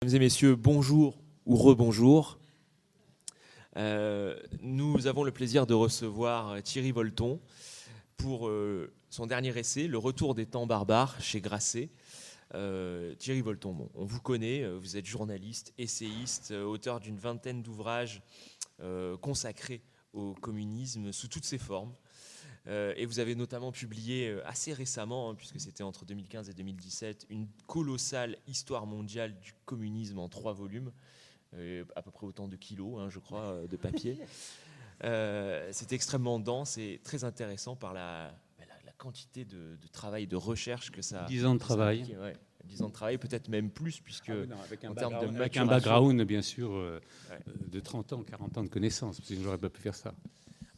Mesdames et messieurs, bonjour ou rebonjour. Nous avons le plaisir de recevoir Thierry Volton pour son dernier essai, Le retour des temps barbares, chez Grasset. Thierry Volton, bon, on vous connaît, vous êtes journaliste, essayiste, auteur d'une vingtaine d'ouvrages consacrés au communisme sous toutes ses formes. Et vous avez notamment publié assez récemment, puisque c'était entre 2015 et 2017, une colossale histoire mondiale du communisme en 3 volumes, à peu près autant de kilos, je crois, de papier. C'est extrêmement dense et très intéressant par la quantité de travail, de recherche que ça... 10 ans de travail. 10 ans de travail, peut-être même plus, puisque en termes de avec un background, bien sûr, de 30 ans, 40 ans de connaissances, parce que je n'aurais pas pu faire ça.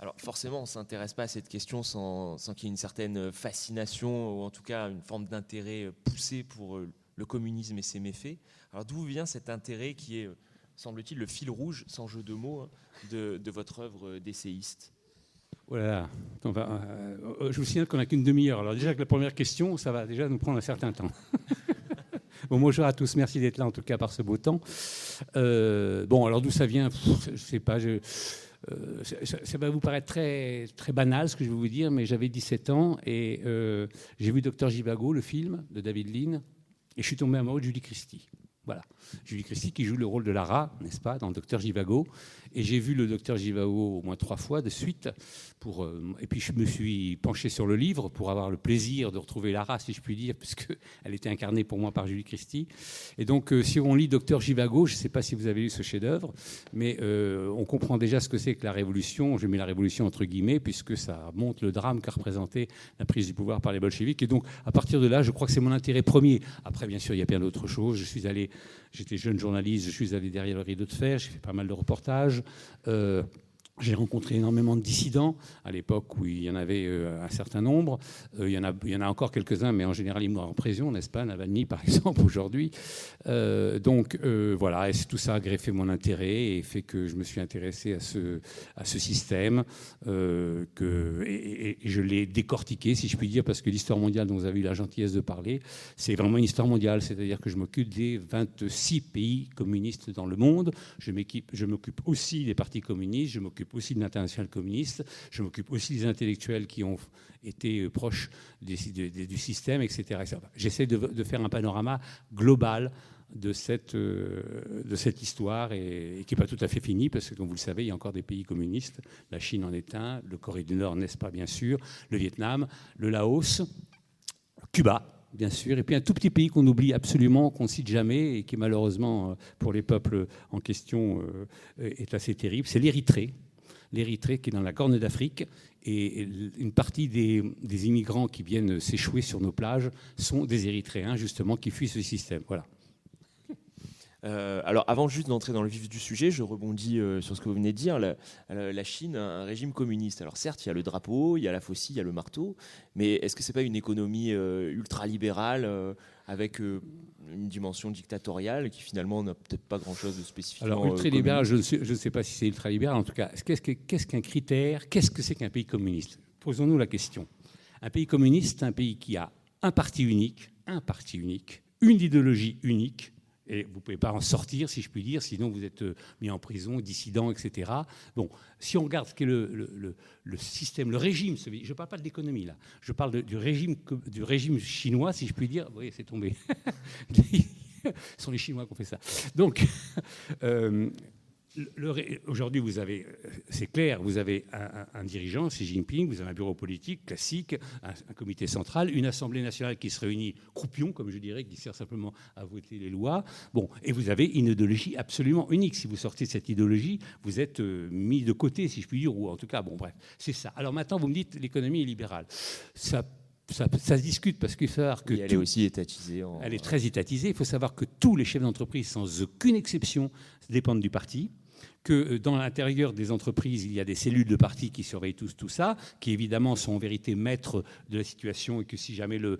Alors forcément, on ne s'intéresse pas à cette question sans qu'il y ait une certaine fascination, ou en tout cas une forme d'intérêt poussé pour le communisme et ses méfaits. Alors d'où vient cet intérêt qui est, semble-t-il, le fil rouge, sans jeu de mots, de votre œuvre d'essayiste? Voilà. Je vous signale qu'on n'a qu'une demi-heure. Alors déjà que la première question, ça va déjà nous prendre un certain temps. Bon, bonjour à tous, merci d'être là en tout cas par ce beau temps. Alors d'où ça vient, je ne sais pas. Ça va vous paraître très, très banal ce que je vais vous dire, mais j'avais 17 ans et j'ai vu Dr Zhivago, le film de David Lean, et je suis tombé amoureux de Julie Christie. Voilà, Julie Christie qui joue le rôle de Lara, n'est-ce pas, dans Dr Zhivago. Et j'ai vu le Dr Zhivago au moins 3 fois de suite. Et puis je me suis penché sur le livre pour avoir le plaisir de retrouver Lara, si je puis dire, puisqu'elle était incarnée pour moi par Julie Christie. Et donc, si on lit Dr Zhivago, je ne sais pas si vous avez lu ce chef-d'œuvre, mais on comprend déjà ce que c'est que la révolution. Je mets la révolution entre guillemets, puisque ça montre le drame qu'a représenté la prise du pouvoir par les bolcheviks. Et donc, à partir de là, je crois que c'est mon intérêt premier. Après, bien sûr, il y a plein d'autres choses. J'étais jeune journaliste, je suis allé derrière le rideau de fer, j'ai fait pas mal de reportages. J'ai rencontré énormément de dissidents à l'époque où il y en avait un certain nombre. Il y en a encore quelques-uns, mais en général, ils mourent en prison, n'est-ce pas, Navalny, par exemple, aujourd'hui. Voilà, et tout ça a greffé mon intérêt et fait que je me suis intéressé à ce système. Et je l'ai décortiqué, si je puis dire, parce que l'histoire mondiale dont vous avez eu la gentillesse de parler, c'est vraiment une histoire mondiale. C'est-à-dire que je m'occupe des 26 pays communistes dans le monde. Je m'occupe aussi des partis communistes, je m'occupe aussi de l'international communiste, je m'occupe aussi des intellectuels qui ont été proches du système, etc. J'essaie de faire un panorama global de cette histoire et qui n'est pas tout à fait finie, parce que, comme vous le savez, il y a encore des pays communistes. La Chine en est un, le Corée du Nord, n'est-ce pas, bien sûr, le Vietnam, le Laos, Cuba, bien sûr, et puis un tout petit pays qu'on oublie absolument, qu'on ne cite jamais, et qui malheureusement, pour les peuples en question, est assez terrible, c'est l'Érythrée. L'Érythrée qui est dans la Corne d'Afrique, et une partie des immigrants qui viennent s'échouer sur nos plages sont des Érythréens, justement, qui fuient ce système. Voilà. Alors, avant juste d'entrer dans le vif du sujet, je rebondis sur ce que vous venez de dire. La Chine a un régime communiste. Alors certes, il y a le drapeau, il y a la faucille, il y a le marteau, mais est-ce que c'est pas une économie ultra-libérale avec une dimension dictatoriale qui finalement n'a peut-être pas grand-chose de spécifiquement Alors, ultra-libéral, je ne sais pas si c'est ultra-libéral. En tout cas, qu'est-ce qu'un critère? Qu'est-ce que c'est qu'un pays communiste? Posons-nous la question. Un pays communiste, c'est un pays qui a un parti unique, une idéologie unique, et vous ne pouvez pas en sortir, si je puis dire, sinon vous êtes mis en prison, dissident, etc. Bon, si on regarde ce qu'est le système, le régime, je ne parle pas de l'économie, là. Je parle du régime chinois, si je puis dire. Vous voyez, c'est tombé. Ce sont les Chinois qui ont fait ça. Donc, aujourd'hui, c'est clair, vous avez un dirigeant, Xi Jinping, vous avez un bureau politique classique, un comité central, une assemblée nationale qui se réunit, croupion, comme je dirais, qui sert simplement à voter les lois. Bon, et vous avez une idéologie absolument unique. Si vous sortez de cette idéologie, vous êtes mis de côté, si je puis dire, ou en tout cas, bon, bref, c'est ça. Alors maintenant, vous me dites l'économie est libérale. Ça se discute parce qu'il faut savoir que... elle est aussi étatisée. Elle est très étatisée. Il faut savoir que tous les chefs d'entreprise, sans aucune exception, dépendent du parti. Que dans l'intérieur des entreprises, il y a des cellules de parti qui surveillent tout ça, qui évidemment sont en vérité maîtres de la situation, et que si jamais le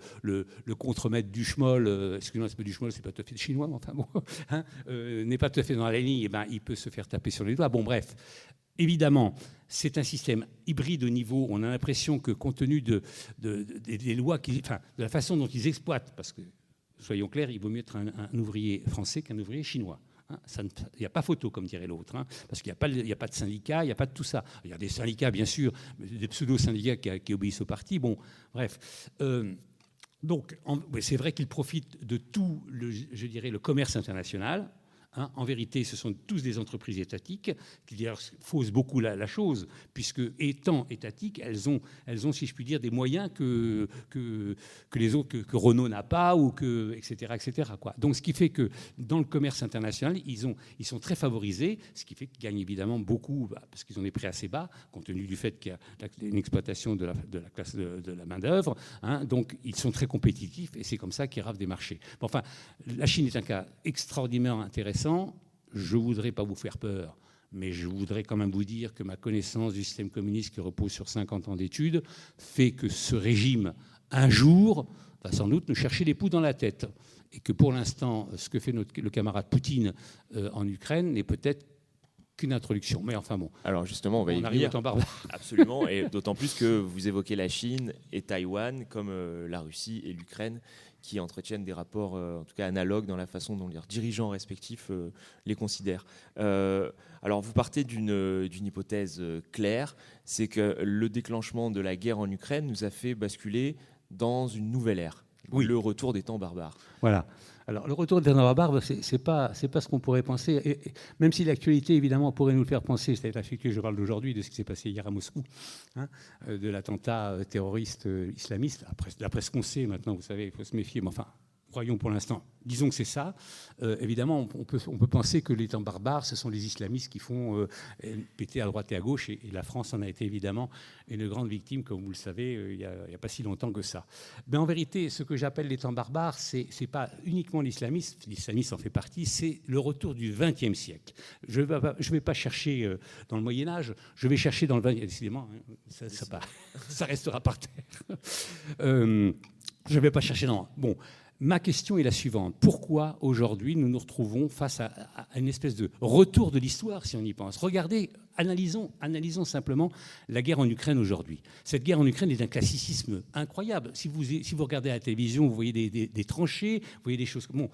contremaître du schmoll, excusez-moi, c'est pas du schmoll, c'est pas tout à fait chinois, mais enfin bon, n'est pas tout à fait dans la ligne, il peut se faire taper sur les doigts. Bon, bref. Évidemment, c'est un système hybride au niveau. On a l'impression que, compte tenu des lois, de la façon dont ils exploitent, parce que soyons clairs, il vaut mieux être un ouvrier français qu'un ouvrier chinois. Il n'y a pas photo, comme dirait l'autre, parce qu'il n'y a pas de syndicats, il n'y a pas de tout ça. Il y a des syndicats, bien sûr, des pseudo-syndicats qui obéissent au parti. Bon, bref. Donc, c'est vrai qu'ils profitent de tout, je dirais, le commerce international. En vérité, ce sont tous des entreprises étatiques qui d'ailleurs faussent beaucoup la chose, puisque étant étatiques, elles ont, si je puis dire, des moyens que les autres, que Renault n'a pas, ou etc., etc., quoi. Donc, ce qui fait que dans le commerce international, ils sont très favorisés, ce qui fait qu'ils gagnent évidemment beaucoup, parce qu'ils ont des prix assez bas, compte tenu du fait qu'il y a une exploitation de la classe de la main-d'œuvre. Donc, ils sont très compétitifs, et c'est comme ça qu'ils ravent des marchés. Bon, enfin, la Chine est un cas extraordinairement intéressant. Je ne voudrais pas vous faire peur, mais je voudrais quand même vous dire que ma connaissance du système communiste qui repose sur 50 ans d'études fait que ce régime, un jour, va sans doute nous chercher les poux dans la tête. Et que pour l'instant, ce que fait le camarade Poutine en Ukraine n'est peut-être qu'une introduction. Mais enfin bon. Alors justement, on va y arrive au temps barbare. Absolument, et d'autant plus que vous évoquez la Chine et Taïwan, comme la Russie et l'Ukraine, qui entretiennent des rapports, en tout cas analogues, dans la façon dont leurs dirigeants respectifs les considèrent. Alors, vous partez d'une hypothèse claire, c'est que le déclenchement de la guerre en Ukraine nous a fait basculer dans une nouvelle ère, oui. Le retour des temps barbares. Voilà. Alors, le retour des temps barbares, c'est pas ce qu'on pourrait penser, et même si l'actualité, évidemment, pourrait nous le faire penser, c'est la que je parle d'aujourd'hui, de ce qui s'est passé hier à Moscou, de l'attentat terroriste islamiste. D'après ce qu'on sait maintenant, vous savez, il faut se méfier, mais enfin, croyons pour l'instant, disons que c'est ça. Évidemment, on peut penser que les temps barbares, ce sont les islamistes qui font péter à droite et à gauche, et la France en a été évidemment une grande victime, comme vous le savez, il n'y a pas si longtemps que ça. Mais en vérité, ce que j'appelle les temps barbares, c'est pas uniquement l'islamisme en fait partie, c'est le retour du XXe siècle. Je ne vais pas chercher dans le Moyen-Âge, je vais chercher dans le XXe. Décidément, ça restera par terre. Je ne vais pas chercher dans. Bon. Ma question est la suivante. Pourquoi aujourd'hui nous nous retrouvons face à une espèce de retour de l'histoire, si on y pense? Regardez, analysons simplement la guerre en Ukraine aujourd'hui. Cette guerre en Ukraine est d'un classicisme incroyable. Si vous regardez à la télévision, vous voyez des tranchées, vous voyez des choses... Bon,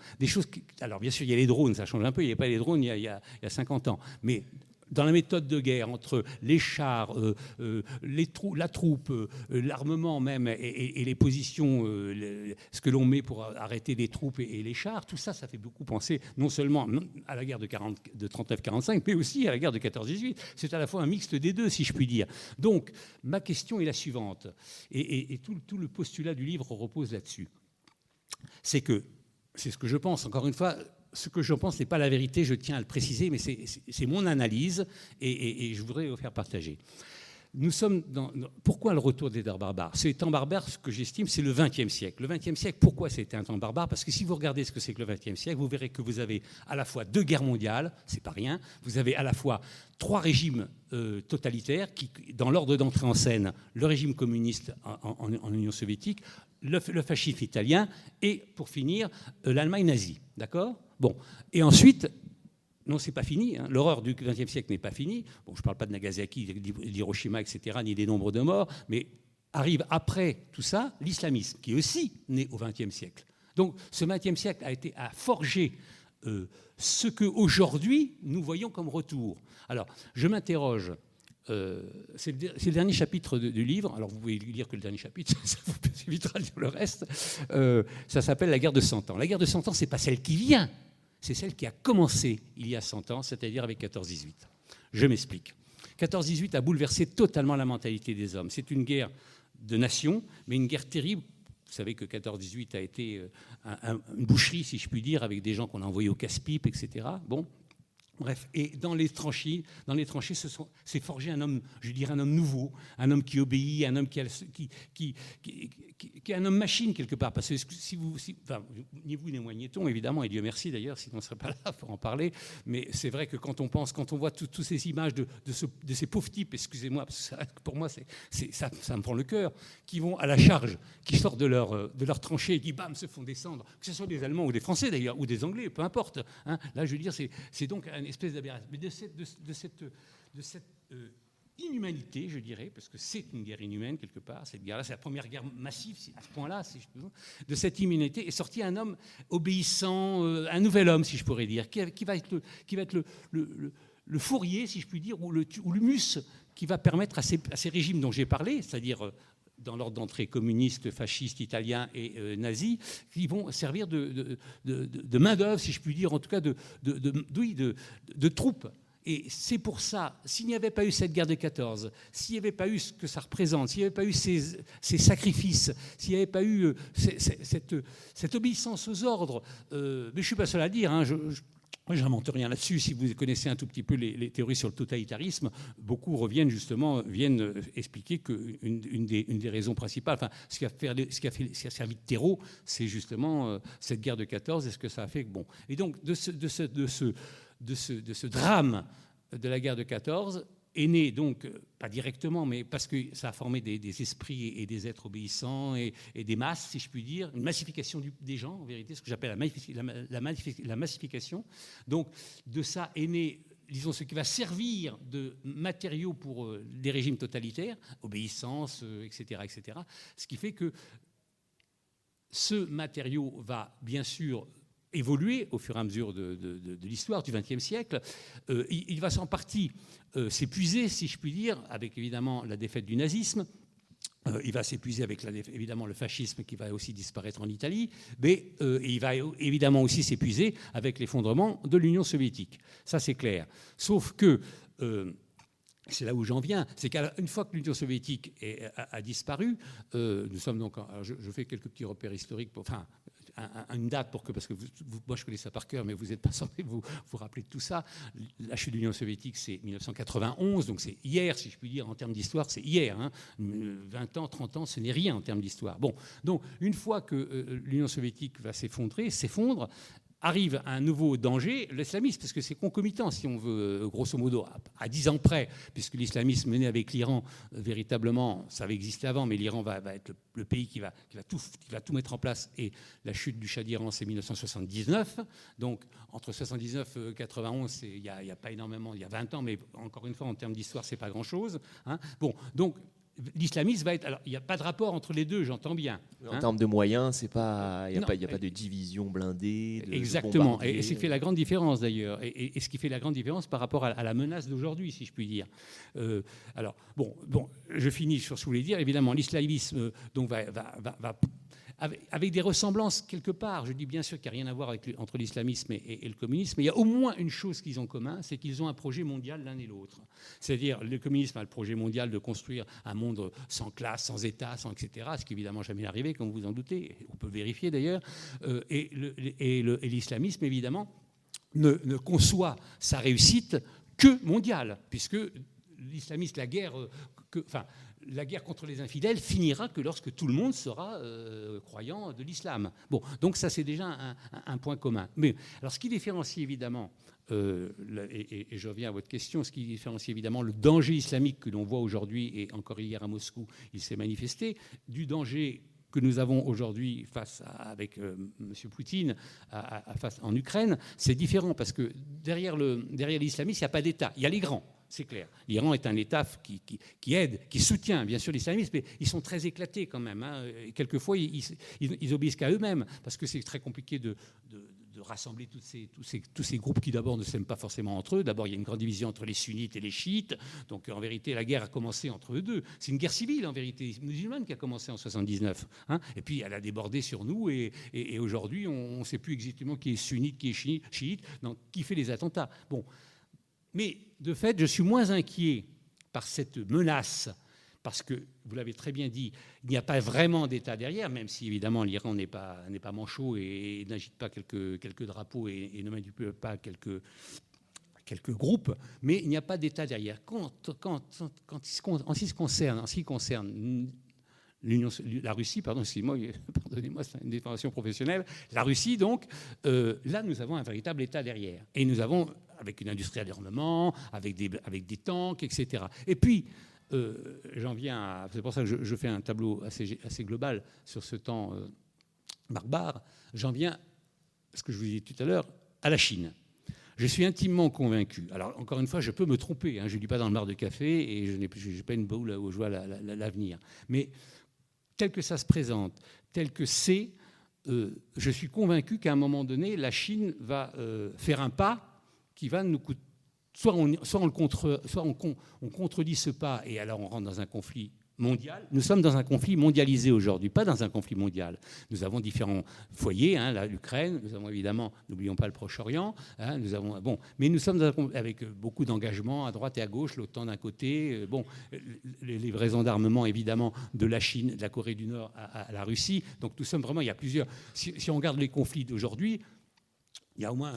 alors bien sûr, il y a les drones, ça change un peu, il n'y avait pas les drones il y a 50 ans. Mais... dans la méthode de guerre, entre les chars, la troupe, l'armement même, et les positions, ce que l'on met pour arrêter les troupes et les chars, tout ça, ça fait beaucoup penser non seulement à la guerre de 39-45, mais aussi à la guerre de 14-18. C'est à la fois un mixte des deux, si je puis dire. Donc, ma question est la suivante, et tout le postulat du livre repose là-dessus. C'est ce que je pense, encore une fois... Ce que je pense n'est pas la vérité, je tiens à le préciser, mais c'est mon analyse et je voudrais vous faire partager. Nous sommes pourquoi le retour des temps barbares? Ces temps barbares, ce que j'estime, c'est le XXe siècle. Le XXe siècle, pourquoi c'était un temps barbare? Parce que si vous regardez ce que c'est que le XXe siècle, vous verrez que vous avez à la fois 2 guerres mondiales, c'est pas rien, vous avez à la fois 3 régimes totalitaires qui, dans l'ordre d'entrée en scène, le régime communiste en Union soviétique, le fascisme italien et, pour finir, l'Allemagne nazie. D'accord? Bon. Et ensuite, non, c'est pas fini. L'horreur du XXe siècle n'est pas finie. Bon, je ne parle pas de Nagasaki, d'Hiroshima, etc., ni des nombres de morts, mais arrive après tout ça l'islamisme, qui est aussi né au XXe siècle. Donc, ce XXe siècle a forgé ce qu'aujourd'hui nous voyons comme retour. Alors, je m'interroge. C'est le dernier chapitre du livre. Alors, vous pouvez lire que le dernier chapitre, ça vous évitera de lire le reste. Ça s'appelle La guerre de 100 ans. La guerre de 100 ans, ce n'est pas celle qui vient, c'est celle qui a commencé il y a 100 ans, c'est-à-dire avec 14-18. Je m'explique. 14-18 a bouleversé totalement la mentalité des hommes. C'est une guerre de nation, mais une guerre terrible. Vous savez que 14-18 a été une boucherie, si je puis dire, avec des gens qu'on a envoyés au casse-pipe, etc. Bon. Bref, et dans les tranchées, s'est forgé un homme, je dirais un homme nouveau, un homme qui obéit, un homme qui est un homme machine quelque part. Parce que ni vous ni moi n'y étions, évidemment, et Dieu merci d'ailleurs, sinon on ne serait pas là pour en parler. Mais c'est vrai que quand on voit toutes ces images de ces pauvres types, excusez-moi, parce que pour moi, ça me prend le cœur, qui vont à la charge, qui sortent de leur tranchée et qui, bam, se font descendre, que ce soit des Allemands ou des Français d'ailleurs, ou des Anglais, peu importe. Là, je veux dire, c'est donc une espèce d'aberration. Mais de cette inhumanité, je dirais, parce que c'est une guerre inhumaine quelque part, cette guerre-là, c'est la première guerre massive à ce point-là, si je peux dire. De cette immunité est sorti un homme obéissant, un nouvel homme, si je pourrais dire, qui va être le fourrier, si je puis dire, ou l'humus qui va permettre à ces régimes dont j'ai parlé, c'est-à-dire dans l'ordre d'entrée communiste, fasciste, italien et nazi, qui vont servir de main-d'œuvre, si je puis dire, en tout cas de troupes. Et c'est pour ça, s'il n'y avait pas eu cette guerre de 14, s'il n'y avait pas eu ce que ça représente, s'il n'y avait pas eu ces sacrifices, s'il n'y avait pas eu cette obéissance aux ordres, mais je ne suis pas seul à le dire, hein, je n'invente rien là-dessus. Si vous connaissez un tout petit peu les théories sur le totalitarisme, beaucoup viennent expliquer qu'une des raisons principales, enfin, ce qui a servi de terreau, c'est justement cette guerre de 14 et ce que ça a fait. Bon. Et donc, de ce drame de la guerre de 14 est né, donc, pas directement, mais parce que ça a formé des esprits et des êtres obéissants et des masses, si je puis dire, une massification des gens, en vérité, ce que j'appelle la massification. Donc, de ça est né, disons, ce qui va servir de matériau pour des régimes totalitaires, obéissance, etc., etc. Ce qui fait que ce matériau va, bien sûr, évoluer au fur et à mesure de l'histoire du XXe siècle. Il va en partie s'épuiser, si je puis dire, avec évidemment la défaite du nazisme. Il va s'épuiser avec évidemment le fascisme qui va aussi disparaître en Italie, mais il va évidemment aussi s'épuiser avec l'effondrement de l'Union soviétique. Ça, c'est clair. Sauf que c'est là où j'en viens, c'est qu'une fois que l'Union soviétique a disparu, nous sommes donc. Alors je fais quelques petits repères historiques, une date parce que moi je connais ça par cœur, mais vous n'êtes pas censé vous rappeler de tout ça. La chute de l'Union soviétique, c'est 1991, donc c'est hier, si je puis dire, en termes d'histoire, c'est hier. Hein. 20 ans, 30 ans, ce n'est rien en termes d'histoire. Bon, donc une fois que l'Union soviétique va s'effondre, arrive un nouveau danger, l'islamisme, parce que c'est concomitant, si on veut, grosso modo, à 10 ans près, puisque l'islamisme mené avec l'Iran, véritablement, ça avait existé avant, mais l'Iran va être le pays qui va tout mettre en place, et la chute du Shah d'Iran, c'est 1979, donc entre 79 et 91, il n'y a pas énormément, il y a 20 ans, mais encore une fois, en termes d'histoire, c'est pas grand-chose. Hein. Bon, donc, l'islamisme va être. Alors, il n'y a pas de rapport entre les deux, j'entends bien. En termes de moyens, il n'y a pas de division blindée. Exactement. Et ce qui fait la grande différence, d'ailleurs. Et ce qui fait la grande différence par rapport à la menace d'aujourd'hui, si je puis dire. Alors, bon, je finis sur ce que je voulais dire. Évidemment, l'islamisme donc, va avec des ressemblances quelque part. Je dis bien sûr qu'il n'y a rien à voir entre l'islamisme et le communisme, mais il y a au moins une chose qu'ils ont en commun, c'est qu'ils ont un projet mondial l'un et l'autre. C'est-à-dire, le communisme a le projet mondial de construire un monde sans classe, sans État, sans etc., ce qui n'est évidemment jamais arrivé, comme vous en doutez, on peut vérifier d'ailleurs, et l'islamisme, évidemment, ne conçoit sa réussite que mondiale, puisque l'islamisme, la guerre contre les infidèles finira que lorsque tout le monde sera croyant de l'islam. Bon, donc ça c'est déjà un point commun. Mais alors ce qui différencie évidemment, et je reviens à votre question, ce qui différencie évidemment le danger islamique que l'on voit aujourd'hui, et encore hier à Moscou, il s'est manifesté, du danger que nous avons aujourd'hui avec M. Poutine face en Ukraine, c'est différent parce que derrière l'islamisme, il n'y a pas d'État, il y a les grands. C'est clair. L'Iran est un État qui aide, qui soutient bien sûr l'islamisme, mais ils sont très éclatés quand même. Hein. Quelquefois, ils obéissent qu'à eux-mêmes, parce que c'est très compliqué de rassembler tous ces groupes qui d'abord ne s'aiment pas forcément entre eux. D'abord, il y a une grande division entre les sunnites et les chiites. Donc en vérité, la guerre a commencé entre eux deux. C'est une guerre civile en vérité musulmane qui a commencé en 79. Hein. Et puis elle a débordé sur nous et aujourd'hui, on ne sait plus exactement qui est sunnite, qui est chiite, donc qui fait les attentats. Bon. Mais de fait, je suis moins inquiet par cette menace, parce que, vous l'avez très bien dit, il n'y a pas vraiment d'État derrière, même si évidemment l'Iran n'est pas manchot et n'agite pas quelques drapeaux et ne manipule pas quelques groupes, mais il n'y a pas d'État derrière. En ce qui concerne la Russie, pardonnez-moi, c'est une déformation professionnelle. La Russie, donc, là, nous avons un véritable État derrière. Et nous avons, avec une industrie d'armement, avec des tanks, etc. Et puis, j'en viens c'est pour ça que je fais un tableau assez global sur ce temps barbare. J'en viens, ce que je vous disais tout à l'heure, à la Chine. Je suis intimement convaincu. Alors, encore une fois, je peux me tromper. Je ne lis pas dans le mar de café et je n'ai pas une boule où je vois l'avenir. Mais tel que ça se présente, tel que c'est, je suis convaincu qu'à un moment donné, la Chine va faire un pas qui va nous coûter. Soit on contredit ce pas et alors on rentre dans un conflit mondial. Nous sommes dans un conflit mondialisé aujourd'hui, pas dans un conflit mondial. Nous avons différents foyers, l'Ukraine, nous avons évidemment, n'oublions pas le Proche-Orient, mais nous sommes avec beaucoup d'engagements à droite et à gauche, l'OTAN d'un côté, les livraisons d'armement évidemment de la Chine, de la Corée du Nord à la Russie. Donc nous sommes vraiment, il y a plusieurs. Si on regarde les conflits d'aujourd'hui, il y a au moins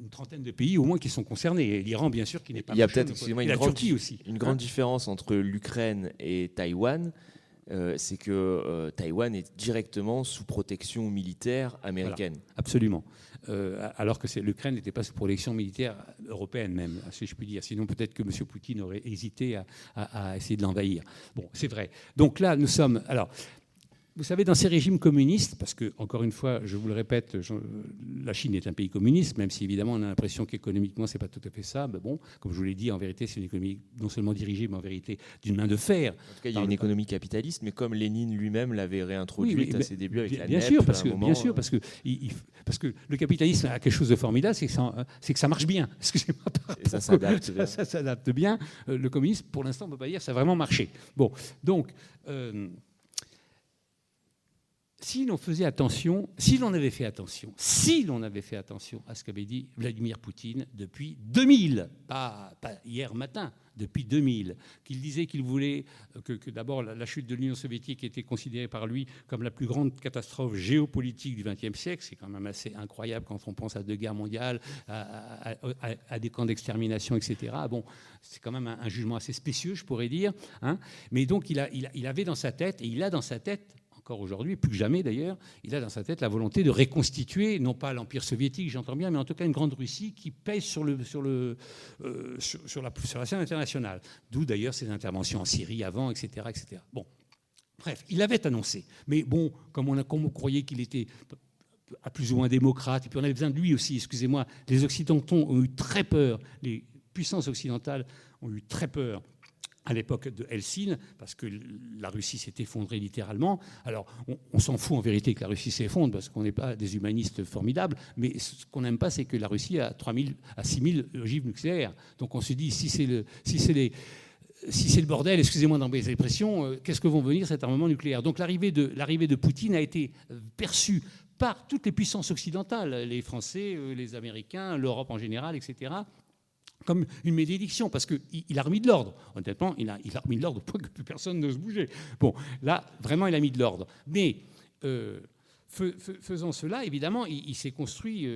une trentaine de pays au moins qui sont concernés. Et l'Iran, bien sûr, qui n'est pas. Il y a peut-être une grande hein. différence entre l'Ukraine et Taïwan. C'est que Taïwan est directement sous protection militaire américaine. Voilà, absolument. Alors que l'Ukraine n'était pas sous protection militaire européenne même, si je puis dire. Sinon, peut-être que M. Poutine aurait hésité à essayer de l'envahir. Bon, c'est vrai. Donc là, nous sommes... Alors, vous savez, dans ces régimes communistes, parce que, encore une fois, je vous le répète, la Chine est un pays communiste, même si, évidemment, on a l'impression qu'économiquement, ce n'est pas tout à fait ça. Mais bon, comme je vous l'ai dit, en vérité, c'est une économie non seulement dirigée, mais en vérité d'une main de fer. En tout cas, il y a une économie capitaliste, mais comme Lénine lui-même l'avait réintroduite à ses débuts avec la NEP. Parce que le capitalisme a quelque chose de formidable, c'est que ça marche bien. Excusez-moi. Et ça s'adapte bien. Ça s'adapte bien. Le communisme, pour l'instant, on ne peut pas dire que ça a vraiment marché. Bon, donc... Si l'on avait fait attention à ce qu'avait dit Vladimir Poutine depuis 2000, pas hier matin, depuis 2000, qu'il disait qu'il voulait que d'abord la chute de l'Union soviétique était considérée par lui comme la plus grande catastrophe géopolitique du XXe siècle. C'est quand même assez incroyable quand on pense à 2 guerres mondiales, à des camps d'extermination, etc. Bon, c'est quand même un jugement assez spécieux, je pourrais dire. Mais donc il avait dans sa tête, et il a dans sa tête, encore aujourd'hui, plus que jamais d'ailleurs, il a dans sa tête la volonté de reconstituer, non pas l'Empire soviétique, j'entends bien, mais en tout cas une grande Russie qui pèse sur la scène internationale. D'où d'ailleurs ses interventions en Syrie avant, etc. etc. Bon, bref, il l'avait annoncé. Mais bon, comme on croyait qu'il était à plus ou moins démocrate, et puis on avait besoin de lui aussi, excusez-moi, les Occidentaux ont eu très peur, les puissances occidentales ont eu très peur à l'époque de Helsinki, parce que la Russie s'est effondrée littéralement. Alors, on s'en fout en vérité que la Russie s'effondre, parce qu'on n'est pas des humanistes formidables, mais ce qu'on n'aime pas, c'est que la Russie a 6 000 ogives nucléaires. Donc on se dit, si c'est le bordel, excusez-moi d'embêter l'expression, qu'est-ce que vont venir cet armement nucléaire? Donc l'arrivée de Poutine a été perçue par toutes les puissances occidentales, les Français, les Américains, l'Europe en général, etc., comme une malédiction, parce qu'il a remis de l'ordre. Honnêtement, il a remis de l'ordre au point que plus personne n'ose bouger. Bon, là, vraiment, il a mis de l'ordre. Mais faisant cela, évidemment, il s'est construit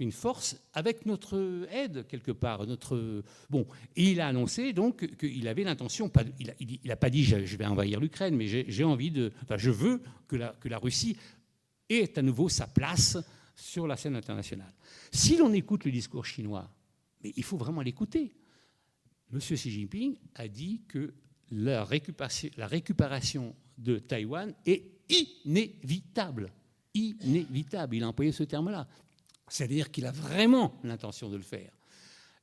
une force avec notre aide, quelque part. Et il a annoncé, donc, qu'il avait l'intention, il n'a pas dit « je vais envahir l'Ukraine », mais je veux que la Russie ait à nouveau sa place sur la scène internationale. Si l'on écoute le discours chinois, mais il faut vraiment l'écouter. M. Xi Jinping a dit que la récupération de Taïwan est inévitable. Inévitable. Il a employé ce terme-là. C'est-à-dire qu'il a vraiment l'intention de le faire.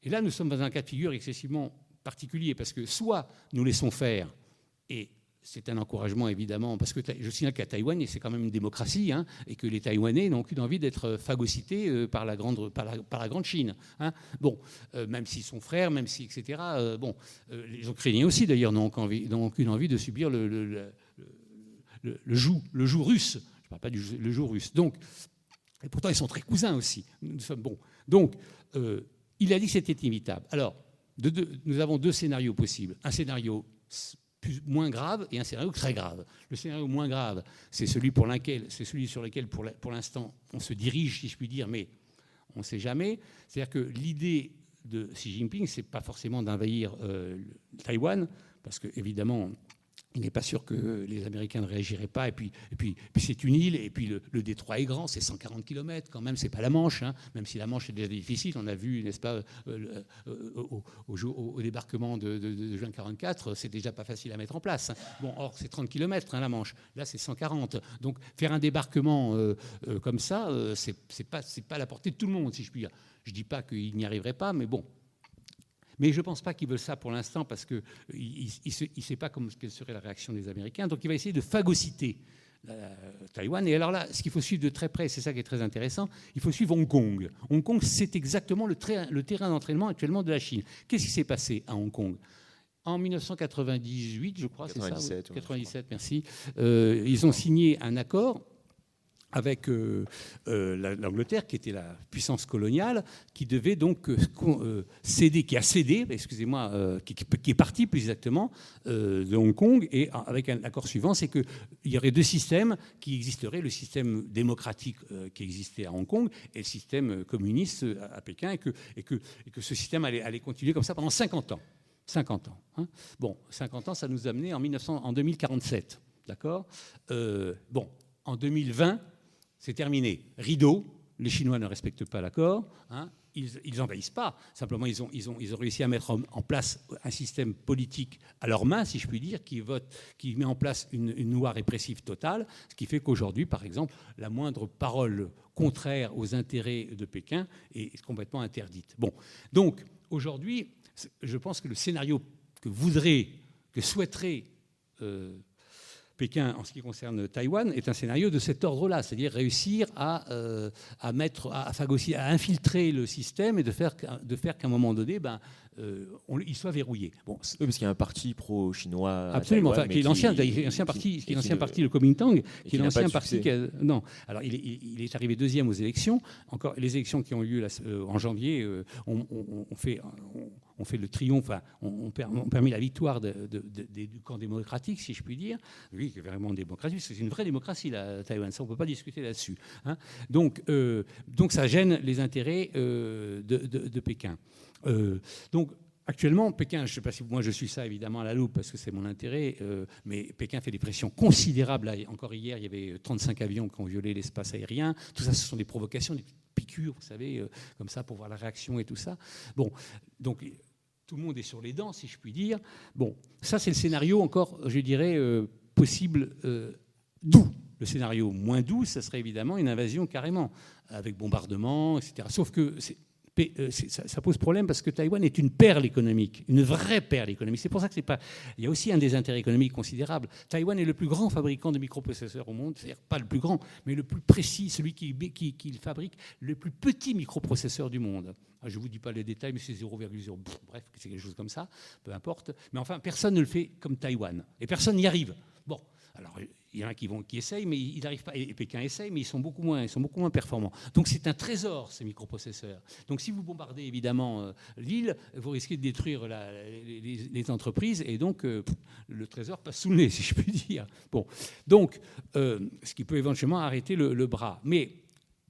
Et là, nous sommes dans un cas de figure excessivement particulier, parce que soit nous laissons faire, et c'est un encouragement, évidemment, parce que je signale qu'à Taïwan, c'est quand même une démocratie, et que les Taïwanais n'ont aucune envie d'être phagocytés par la grande Chine. Bon, même s'ils sont frères, même si, etc. Les Ukrainiens aussi, d'ailleurs, n'ont aucune envie de subir le joug russe. Je ne parle pas le joug russe. Donc, et pourtant, ils sont très cousins aussi. Nous sommes bons. Donc, il a dit que c'était inévitable. Alors, nous avons 2 scénarios possibles. Un scénario moins grave et un scénario très grave. Le scénario moins grave, c'est celui sur lequel, pour l'instant, on se dirige, si je puis dire, mais on ne sait jamais. C'est-à-dire que l'idée de Xi Jinping, ce n'est pas forcément d'envahir Taïwan, parce qu'évidemment, il n'est pas sûr que les Américains ne réagiraient pas. Et puis c'est une île, et puis le détroit est grand, c'est 140 km quand même, c'est pas la Manche, hein, même si la Manche est déjà difficile. On a vu, n'est-ce pas, au débarquement de juin 1944, c'est déjà pas facile à mettre en place. Hein. Bon, or, c'est 30 km, hein, la Manche. Là, c'est 140. Donc, faire un débarquement comme ça, c'est pas à la portée de tout le monde, si je puis dire. Je dis pas qu'il n'y arriverait pas, mais bon. Mais je ne pense pas qu'ils veulent ça pour l'instant parce qu'il ne sait pas quelle serait la réaction des Américains. Donc il va essayer de phagocyter Taïwan. Et alors là, ce qu'il faut suivre de très près, c'est ça qui est très intéressant, il faut suivre Hong Kong. Hong Kong, c'est exactement le terrain d'entraînement actuellement de la Chine. Qu'est-ce qui s'est passé à Hong Kong ? En 1998, je crois, 97, c'est ça, oui, 97, merci. Ils ont signé un accord avec l'Angleterre, qui était la puissance coloniale, qui devait donc céder, qui a cédé, excusez-moi, qui est parti plus exactement de Hong Kong, et avec un accord suivant, c'est qu'il y aurait deux systèmes qui existeraient, le système démocratique qui existait à Hong Kong et le système communiste à Pékin, et que ce système allait continuer comme ça pendant 50 ans. 50 ans. Hein. Bon, 50 ans, ça nous a amené en 2047. D'accord ? Bon, en 2020, c'est terminé. Rideau, les Chinois ne respectent pas l'accord. Hein, ils n'envahissent pas. Simplement, ils ont réussi à mettre en place un système politique à leurs mains, si je puis dire, qui met en place une loi répressive totale, ce qui fait qu'aujourd'hui, par exemple, la moindre parole contraire aux intérêts de Pékin est complètement interdite. Bon, donc, aujourd'hui, je pense que le scénario que souhaiterait Pékin, en ce qui concerne Taïwan, est un scénario de cet ordre-là, c'est-à-dire réussir à phagocyter, à infiltrer le système et de faire qu'à un moment donné, il soit verrouillé. Bon, oui, parce qu'il y a un parti pro-chinois. Absolument, Taïwan, qui est l'ancien parti, le Kuomintang, qui est l'ancien parti. Non, alors il est arrivé deuxième aux élections. Encore, les élections qui ont eu lieu en janvier ont fait le triomphe, ont permis la victoire du camp démocratique, si je puis dire. Oui, c'est vraiment démocratique, c'est une vraie démocratie, la Taïwan, ça on ne peut pas discuter là-dessus. Hein. Donc ça gêne les intérêts de Pékin. Donc actuellement, Pékin, je ne sais pas si moi je suis ça évidemment à la loupe parce que c'est mon intérêt, mais Pékin fait des pressions considérables. Là, encore hier, il y avait 35 avions qui ont violé l'espace aérien. Tout ça, ce sont des provocations, des piqûres, vous savez, comme ça pour voir la réaction et tout ça. Bon, donc tout le monde est sur les dents, si je puis dire. Bon, ça c'est le scénario encore, je dirais, possible doux. Le scénario moins doux, ça serait évidemment une invasion carrément, avec bombardement, etc. Sauf que ça pose problème parce que Taïwan est une perle économique, une vraie perle économique. C'est pour ça que c'est pas. Il y a aussi un des intérêts économiques considérables. Taïwan est le plus grand fabricant de microprocesseurs au monde, c'est-à-dire pas le plus grand, mais le plus précis, celui qui fabrique le plus petit microprocesseur du monde. Je ne vous dis pas les détails, mais c'est 0,0. Bref, c'est quelque chose comme ça, peu importe. Mais enfin, personne ne le fait comme Taïwan, et personne n'y arrive. Bon, alors il y en a qui essayent, mais ils n'arrivent pas. Et Pékin essaye, mais ils sont beaucoup moins performants. Donc c'est un trésor, ces microprocesseurs. Donc si vous bombardez évidemment l'île, vous risquez de détruire les entreprises, et donc le trésor passe sous le nez, si je puis dire. Bon, donc ce qui peut éventuellement arrêter le bras. Mais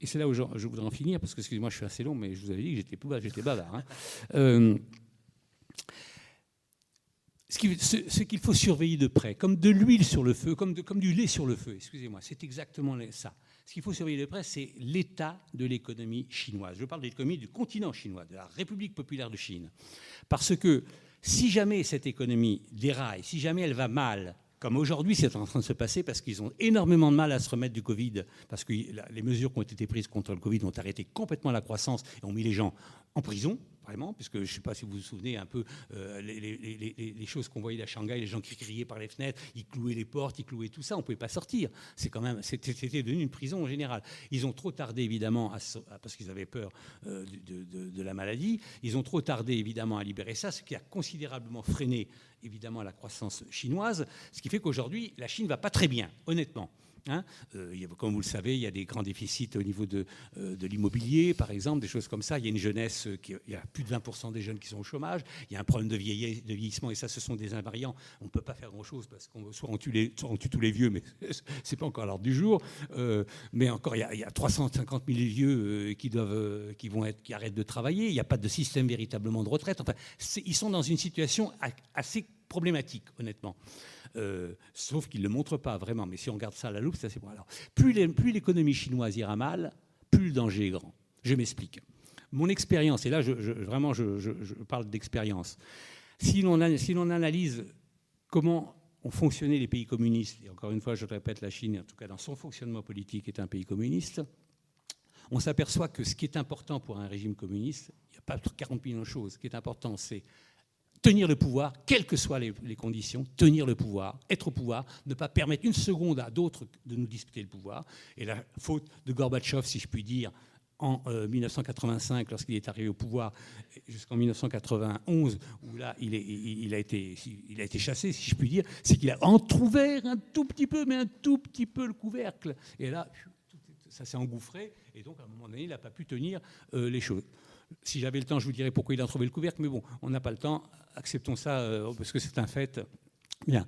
et c'est là où je voudrais en finir, parce que, excusez-moi, je suis assez long, mais je vous avais dit que j'étais bavard. Hein. Ce qu'il faut surveiller de près, comme de l'huile sur le feu, comme du lait sur le feu, excusez-moi, c'est exactement ça. Ce qu'il faut surveiller de près, c'est l'état de l'économie chinoise. Je parle de l'économie du continent chinois, de la République populaire de Chine. Parce que si jamais cette économie déraille, si jamais elle va mal, comme aujourd'hui c'est en train de se passer, parce qu'ils ont énormément de mal à se remettre du Covid, parce que les mesures qui ont été prises contre le Covid ont arrêté complètement la croissance et ont mis les gens en prison, vraiment, puisque je ne sais pas si vous vous souvenez un peu les choses qu'on voyait à Shanghai, les gens qui criaient par les fenêtres, ils clouaient les portes, ils clouaient tout ça, on ne pouvait pas sortir. C'était devenu une prison en général. Ils ont trop tardé, évidemment, parce qu'ils avaient peur de la maladie, ils ont trop tardé, évidemment, à libérer ça, ce qui a considérablement freiné, évidemment, la croissance chinoise, ce qui fait qu'aujourd'hui, la Chine ne va pas très bien, honnêtement. Hein, comme vous le savez, il y a des grands déficits au niveau de l'immobilier, par exemple, des choses comme ça. Il y a une jeunesse, il y a plus de 20% des jeunes qui sont au chômage. Il y a un problème de vieillissement, et ça, ce sont des invariants. On ne peut pas faire grand-chose parce qu'on soit on tue tous les vieux, mais c'est pas encore à l'ordre du jour. Mais encore, il y a 350 000 vieux qui arrêtent de travailler. Il n'y a pas de système véritablement de retraite. Enfin, ils sont dans une situation assez problématique, honnêtement. Sauf qu'ils ne le montrent pas vraiment. Mais si on regarde ça à la loupe, c'est assez bon. Alors, plus l'économie chinoise ira mal, plus le danger est grand. Je m'explique. Mon expérience, et là, vraiment, je parle d'expérience. Si l'on analyse comment ont fonctionné les pays communistes, et encore une fois, je répète, la Chine, en tout cas dans son fonctionnement politique, est un pays communiste, on s'aperçoit que ce qui est important pour un régime communiste, il n'y a pas 40 millions de choses. Ce qui est important, c'est tenir le pouvoir, quelles que soient les conditions, tenir le pouvoir, être au pouvoir, ne pas permettre une seconde à d'autres de nous disputer le pouvoir. Et la faute de Gorbatchev, si je puis dire, en 1985, lorsqu'il est arrivé au pouvoir, jusqu'en 1991, où là, il a été chassé, si je puis dire, c'est qu'il a entrouvert un tout petit peu, mais un tout petit peu le couvercle. Et là, ça s'est engouffré, et donc à un moment donné, il n'a pas pu tenir les choses. Si j'avais le temps, je vous dirais pourquoi il a trouvé le couvercle, mais bon, on n'a pas le temps, acceptons ça, parce que c'est un fait. Bien.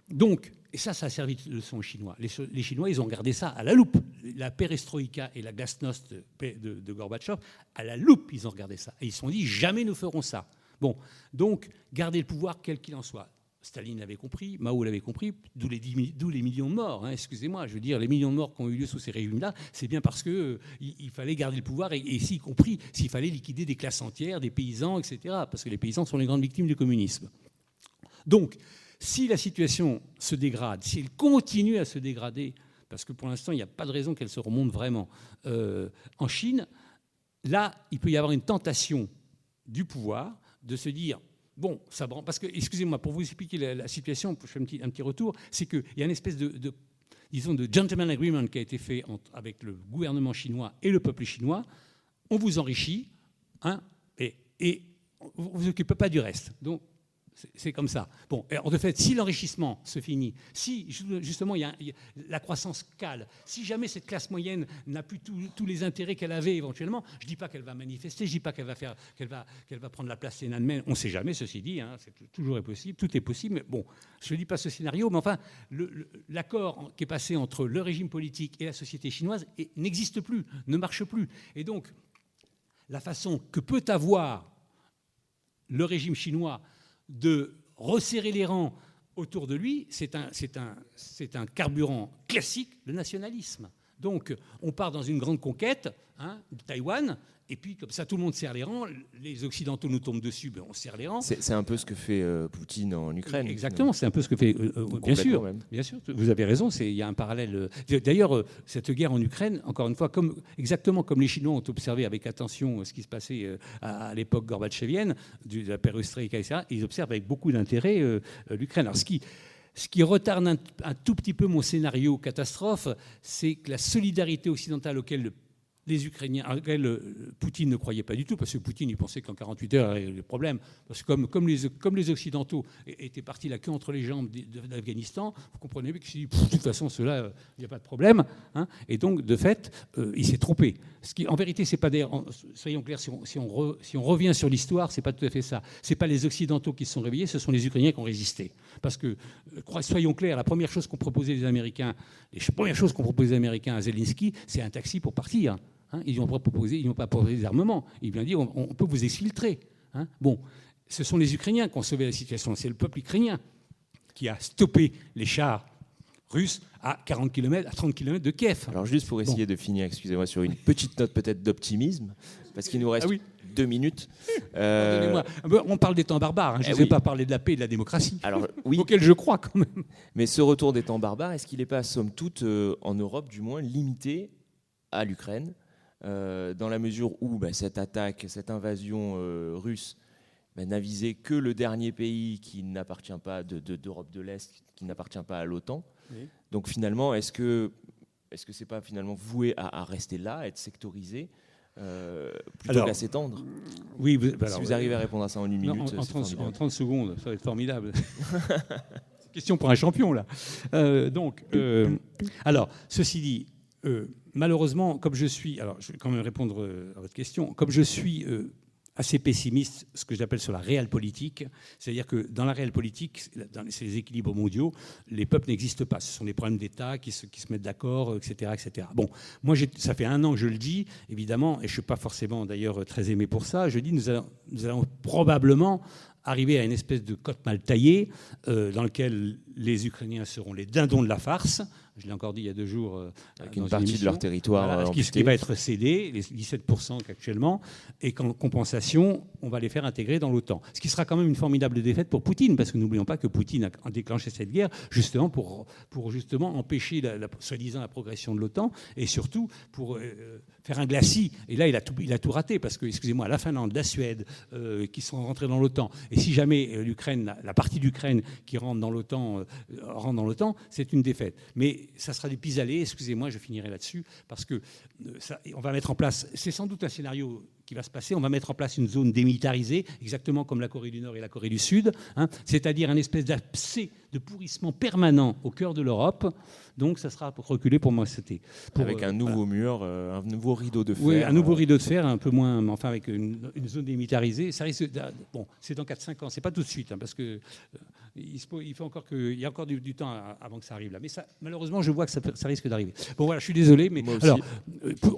Donc, et ça a servi de leçon aux Chinois. Les Chinois, ils ont gardé ça à la loupe. La perestroïka et la glasnost de Gorbatchev, à la loupe, ils ont regardé ça. Et ils se sont dit, jamais nous ferons ça. Bon, donc, garder le pouvoir, quel qu'il en soit. Staline l'avait compris, Mao l'avait compris, d'où les millions de morts. Hein, excusez-moi, je veux dire, les millions de morts qui ont eu lieu sous ces régimes-là, c'est bien parce qu'il fallait garder le pouvoir, et y compris s'il fallait liquider des classes entières, des paysans, etc. Parce que les paysans sont les grandes victimes du communisme. Donc, si la situation se dégrade, si elle continue à se dégrader, parce que pour l'instant, il n'y a pas de raison qu'elle se remonte vraiment en Chine, là, il peut y avoir une tentation du pouvoir de se dire, bon, ça branle, parce que, excusez-moi, pour vous expliquer la situation, je fais un petit retour, c'est qu'il y a une espèce de gentleman agreement qui a été fait avec le gouvernement chinois et le peuple chinois. On vous enrichit, hein, et vous ne vous occupez pas du reste. Donc, c'est comme ça. Bon, de fait, si l'enrichissement se finit, si justement la croissance cale, si jamais cette classe moyenne n'a plus tous les intérêts qu'elle avait éventuellement, je ne dis pas qu'elle va manifester, je ne dis pas qu'elle va prendre la place Tiananmen, on ne sait jamais, ceci dit, hein, toujours possible, tout est possible, mais bon, je ne dis pas ce scénario, mais enfin, l'accord qui est passé entre le régime politique et la société chinoise n'existe plus, ne marche plus. Et donc, la façon que peut avoir le régime chinois de resserrer les rangs autour de lui, c'est un carburant classique, le nationalisme. Donc, on part dans une grande conquête, hein, de Taïwan, et puis comme ça, tout le monde serre les rangs, les Occidentaux nous tombent dessus, ben on serre les rangs. C'est un peu ce que fait Poutine en Ukraine. Exactement, c'est un peu ce que fait... bien sûr, vous avez raison, il y a un parallèle. D'ailleurs, cette guerre en Ukraine, encore une fois, exactement comme les Chinois ont observé avec attention ce qui se passait à l'époque gorbatchevienne, de la perestroïka, etc., ils observent avec beaucoup d'intérêt l'Ukraine. Alors, ce qui retarde un tout petit peu mon scénario catastrophe, c'est que la solidarité occidentale auquel les Ukrainiens, auxquels Poutine ne croyait pas du tout, parce que Poutine, il pensait qu'en 48 heures, il y avait le problème. Parce que comme les Occidentaux étaient partis la queue entre les jambes d'Afghanistan, vous comprenez bien que de toute façon, ceux-là, il n'y a pas de problème. Hein, et donc, de fait, il s'est trompé. En vérité, c'est pas d'ailleurs, soyons clairs, si on revient sur l'histoire, c'est pas tout à fait ça. C'est pas les Occidentaux qui se sont réveillés, ce sont les Ukrainiens qui ont résisté. Parce que, soyons clairs, la première chose qu'ont proposé les Américains, à Zelensky, c'est un taxi pour partir. Hein, ils n'ont pas proposé des armements. Ils lui ont dit on peut vous exfiltrer. Hein. Bon, ce sont les Ukrainiens qui ont sauvé la situation. C'est le peuple ukrainien qui a stoppé les chars russes à 40 km, à 30 km de Kiev. Alors juste pour essayer de finir, excusez-moi, sur une petite note peut-être d'optimisme, parce qu'il nous reste 2 minutes. Pardonnez-moi. On parle des temps barbares. Hein. Je ne vais pas parler de la paix et de la démocratie, auquel je crois quand même. Mais ce retour des temps barbares, est-ce qu'il n'est pas, somme toute, en Europe du moins, limité à l'Ukraine, dans la mesure où cette attaque, cette invasion russe n'a visé que le dernier pays qui n'appartient pas d'Europe de l'Est, qui n'appartient pas à l'OTAN. Oui. Donc finalement, est-ce que c'est pas finalement voué à rester là, à être sectorisé, plutôt qu'à s'étendre? Oui. Si vous arrivez à répondre à ça en une minute, en 30 secondes, ça va être formidable. Question pour un champion là. Alors, ceci dit. Malheureusement, comme je suis... Alors, je vais quand même répondre à votre question. Comme je suis assez pessimiste, ce que j'appelle sur la réelle politique. C'est-à-dire que dans la réelle politique, dans ces équilibres mondiaux, les peuples n'existent pas. Ce sont des problèmes d'État qui se mettent d'accord, etc., etc. Bon, moi, ça fait 1 an que je le dis, évidemment, et je ne suis pas forcément d'ailleurs très aimé pour ça. Je dis nous allons probablement arriver à une espèce de cote mal taillée dans lequel les Ukrainiens seront les dindons de la farce. Je l'ai encore dit il y a 2 jours. Avec une partie de leur territoire. Voilà, ce qui va être cédé, les 17% qu'actuellement, et qu'en compensation, on va les faire intégrer dans l'OTAN. Ce qui sera quand même une formidable défaite pour Poutine, parce que n'oublions pas que Poutine a déclenché cette guerre justement pour justement empêcher soi-disant la progression de l'OTAN, et surtout pour faire un glacis. Et là, il a tout raté, parce que, excusez-moi, la Finlande, la Suède, qui sont rentrés dans l'OTAN, et si jamais l'Ukraine, la partie d'Ukraine qui rentre dans l'OTAN, c'est une défaite. Mais ça sera du pis-aller, excusez-moi, je finirai là-dessus, parce que on va mettre en place, c'est sans doute un scénario qui va se passer, on va mettre en place une zone démilitarisée, exactement comme la Corée du Nord et la Corée du Sud, c'est-à-dire une espèce d'abcès de pourrissement permanent au cœur de l'Europe. Donc ça sera reculé pour moi. Avec un nouveau mur, un nouveau rideau de fer. Oui, un nouveau rideau de fer, un peu moins, mais enfin avec une zone démilitarisée. Ça risque, bon, c'est dans 4-5 ans, c'est pas tout de suite, parce que il faut encore il y a encore du temps avant que ça arrive là. Mais ça, malheureusement, je vois que ça risque d'arriver. Bon voilà, je suis désolé, mais alors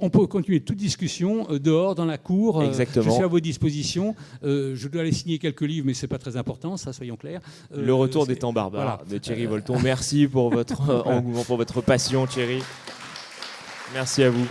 on peut continuer toute discussion dehors, dans la cour. Exactement. Je suis à vos dispositions. Je dois aller signer quelques livres, mais c'est pas très important, ça, soyons clairs. Le retour des temps barbares de Thierry Volton. Merci pour votre engouement, pour votre passion, Thierry. Merci à vous.